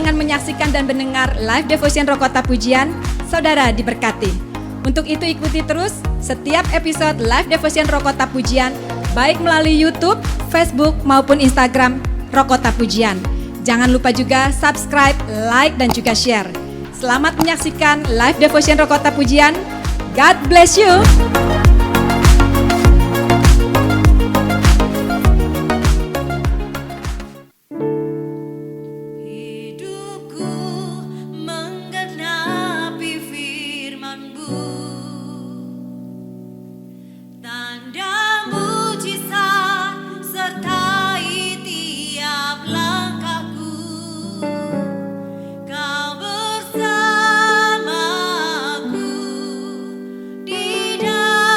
dengan menyaksikan dan mendengar live devotion Rokota Pujian, saudara diberkati. Untuk itu ikuti terus setiap episode live devotion Rokota Pujian, baik melalui YouTube, Facebook maupun Instagram Rokota Pujian. Jangan lupa juga subscribe, like dan juga share. Selamat menyaksikan live devotion Rokota Pujian. God bless you. Di dalam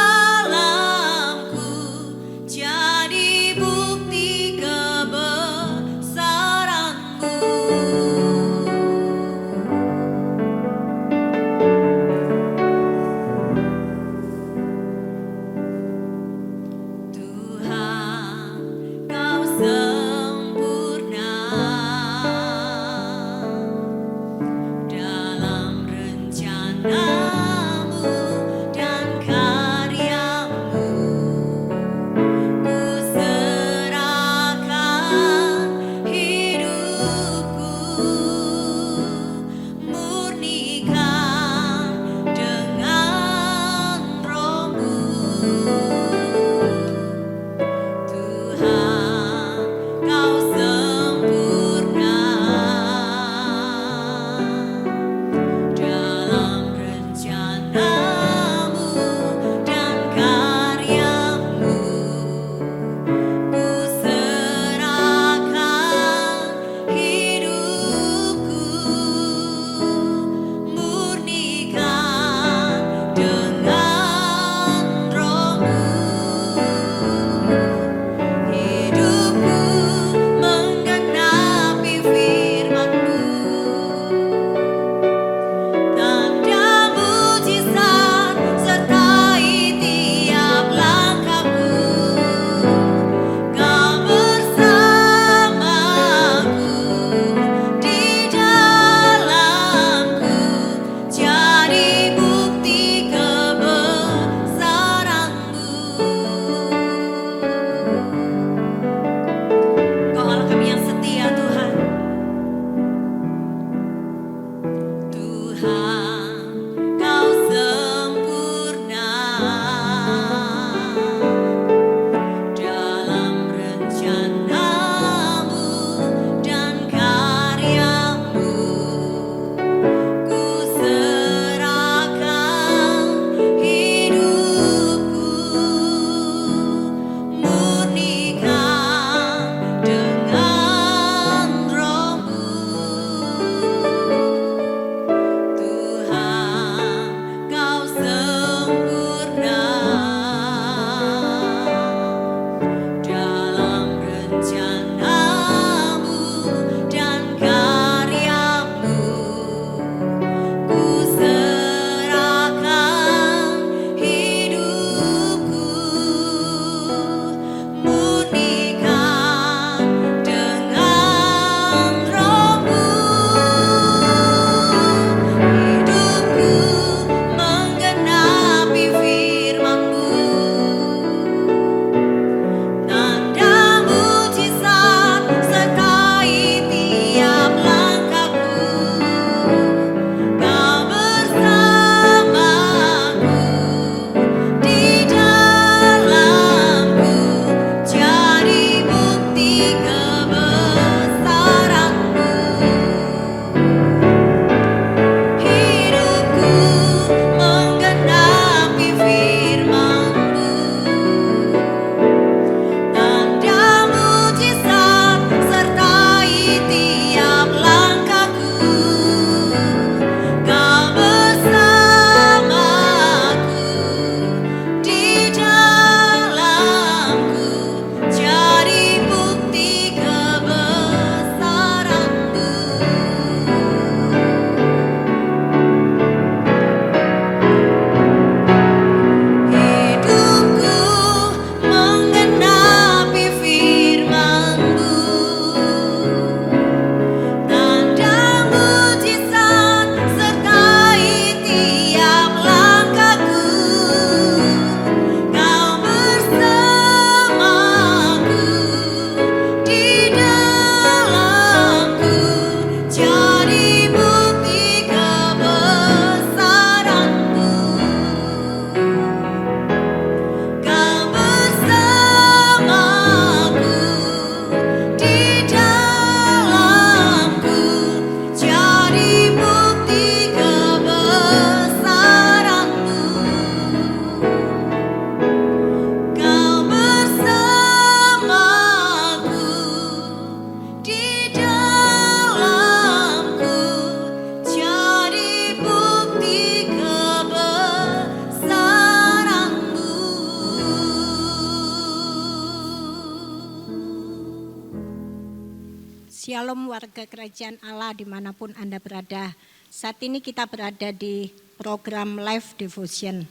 Shalom warga kerajaan Allah dimanapun Anda berada. Saat ini kita berada di program Live Devotion.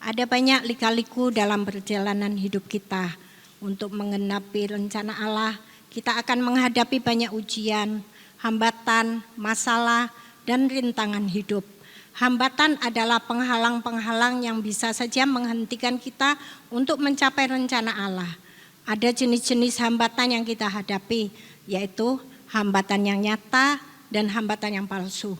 Ada banyak lika-liku dalam perjalanan hidup kita. Untuk menggenapi rencana Allah, kita akan menghadapi banyak ujian, hambatan, masalah, dan rintangan hidup. Hambatan adalah penghalang-penghalang yang bisa saja menghentikan kita untuk mencapai rencana Allah. Ada jenis-jenis hambatan yang kita hadapi, yaitu hambatan yang nyata dan hambatan yang palsu.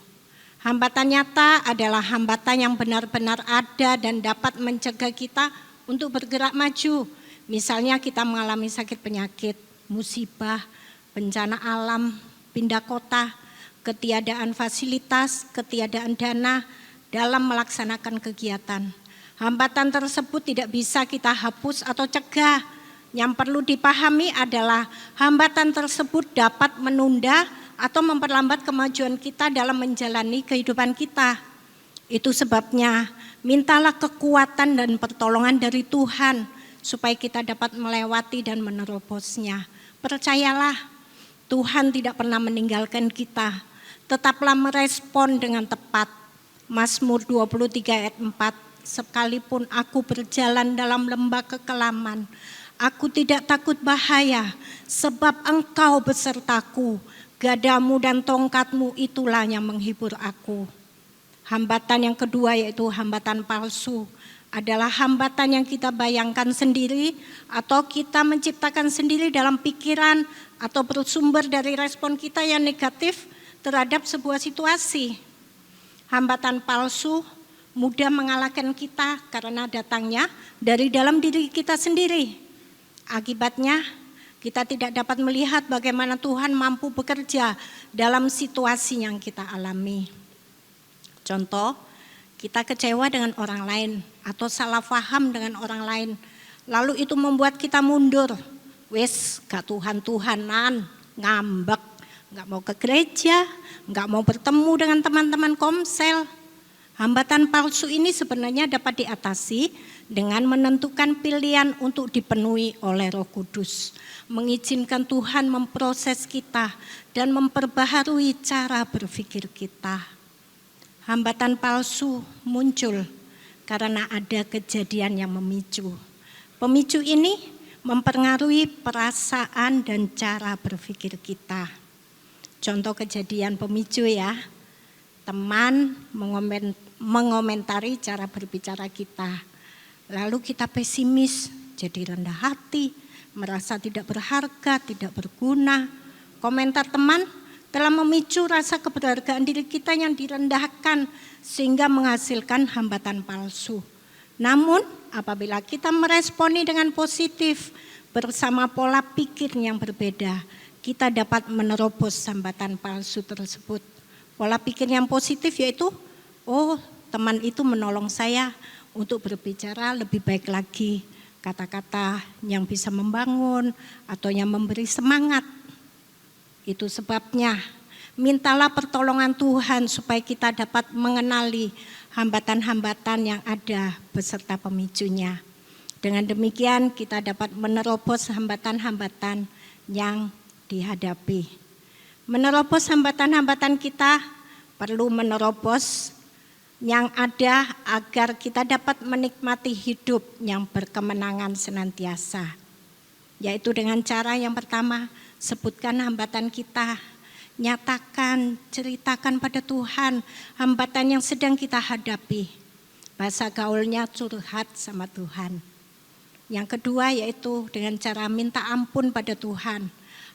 Hambatan nyata adalah hambatan yang benar-benar ada dan dapat mencegah kita untuk bergerak maju. Misalnya kita mengalami sakit penyakit, musibah, bencana alam, pindah kota, ketiadaan fasilitas, ketiadaan dana dalam melaksanakan kegiatan. Hambatan tersebut tidak bisa kita hapus atau cegah. Yang perlu dipahami adalah hambatan tersebut dapat menunda atau memperlambat kemajuan kita dalam menjalani kehidupan kita. Itu sebabnya mintalah kekuatan dan pertolongan dari Tuhan supaya kita dapat melewati dan menerobosnya. Percayalah, Tuhan tidak pernah meninggalkan kita. Tetaplah merespon dengan tepat. Mazmur 23 ayat 4, sekalipun aku berjalan dalam lembah kekelaman, aku tidak takut bahaya, sebab Engkau besertaku, gadamu dan tongkatmu itulah yang menghibur aku. Hambatan yang kedua yaitu hambatan palsu, adalah hambatan yang kita bayangkan sendiri atau kita menciptakan sendiri dalam pikiran atau bersumber dari respon kita yang negatif terhadap sebuah situasi. Hambatan palsu mudah mengalahkan kita karena datangnya dari dalam diri kita sendiri. Akibatnya kita tidak dapat melihat bagaimana Tuhan mampu bekerja dalam situasi yang kita alami. Contoh, kita kecewa dengan orang lain atau salah paham dengan orang lain. Lalu itu membuat kita mundur. Wes, gak Tuhan-Tuhanan, ngambek, gak mau ke gereja, gak mau bertemu dengan teman-teman komsel. Hambatan palsu ini sebenarnya dapat diatasi dengan menentukan pilihan untuk dipenuhi oleh Roh Kudus. Mengizinkan Tuhan memproses kita dan memperbaharui cara berpikir kita. Hambatan palsu muncul karena ada kejadian yang memicu. Pemicu ini mempengaruhi perasaan dan cara berpikir kita. Contoh kejadian pemicu ya, teman mengomentari cara berbicara kita. Lalu kita pesimis, jadi rendah hati, merasa tidak berharga, tidak berguna. Komentar teman telah memicu rasa keberhargaan diri kita yang direndahkan sehingga menghasilkan hambatan palsu. Namun apabila kita meresponi dengan positif bersama pola pikir yang berbeda, kita dapat menerobos hambatan palsu tersebut. Pola pikir yang positif yaitu, oh teman itu menolong saya untuk berbicara lebih baik lagi. Kata-kata yang bisa membangun atau yang memberi semangat. Itu sebabnya mintalah pertolongan Tuhan supaya kita dapat mengenali hambatan-hambatan yang ada beserta pemicunya. Dengan demikian kita dapat menerobos hambatan-hambatan yang dihadapi. Menerobos hambatan-hambatan kita perlu menerobos yang ada agar kita dapat menikmati hidup yang berkemenangan senantiasa. Yaitu dengan cara yang pertama, sebutkan hambatan kita, nyatakan, ceritakan pada Tuhan hambatan yang sedang kita hadapi. Bahasa gaulnya curhat sama Tuhan. Yang kedua yaitu dengan cara minta ampun pada Tuhan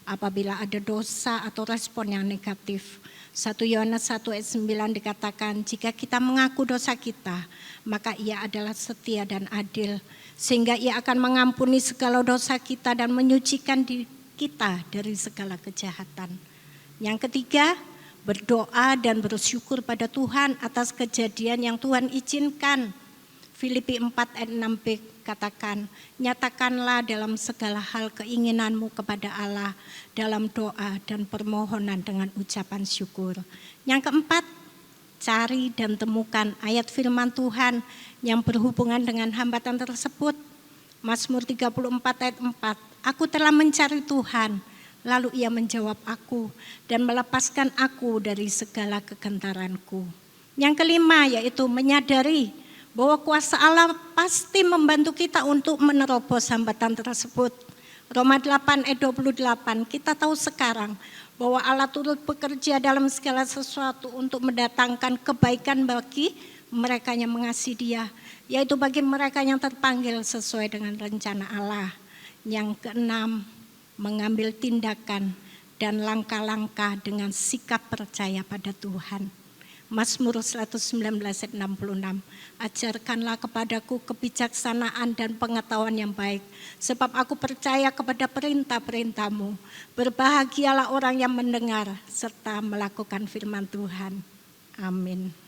apabila ada dosa atau respon yang negatif. 1 Yohanes 1 ayat 9 dikatakan, jika kita mengaku dosa kita, maka Ia adalah setia dan adil, sehingga Ia akan mengampuni segala dosa kita dan menyucikan kita dari segala kejahatan. Yang ketiga, berdoa dan bersyukur pada Tuhan atas kejadian yang Tuhan izinkan. Filipi 4 ayat 6b katakan, nyatakanlah dalam segala hal keinginanmu kepada Allah dalam doa dan permohonan dengan ucapan syukur. Yang keempat, cari dan temukan ayat firman Tuhan yang berhubungan dengan hambatan tersebut. Mazmur 34 ayat 4, aku telah mencari Tuhan, Lalu ia menjawab aku dan melepaskan aku dari segala kegentaranku. Yang kelima yaitu menyadari bahwa kuasa Allah pasti membantu kita untuk menerobos hambatan tersebut. Roma 8 ayat 28, kita tahu sekarang bahwa Allah turut bekerja dalam segala sesuatu untuk mendatangkan kebaikan bagi mereka yang mengasihi Dia, yaitu bagi mereka yang terpanggil sesuai dengan rencana Allah. Yang keenam, mengambil tindakan dan langkah-langkah dengan sikap percaya pada Tuhan. Mazmur 119 ayat 66, ajarkanlah kepadaku kebijaksanaan dan pengetahuan yang baik, sebab aku percaya kepada perintah-perintah-Mu. Berbahagialah orang yang mendengar serta melakukan firman Tuhan. Amin.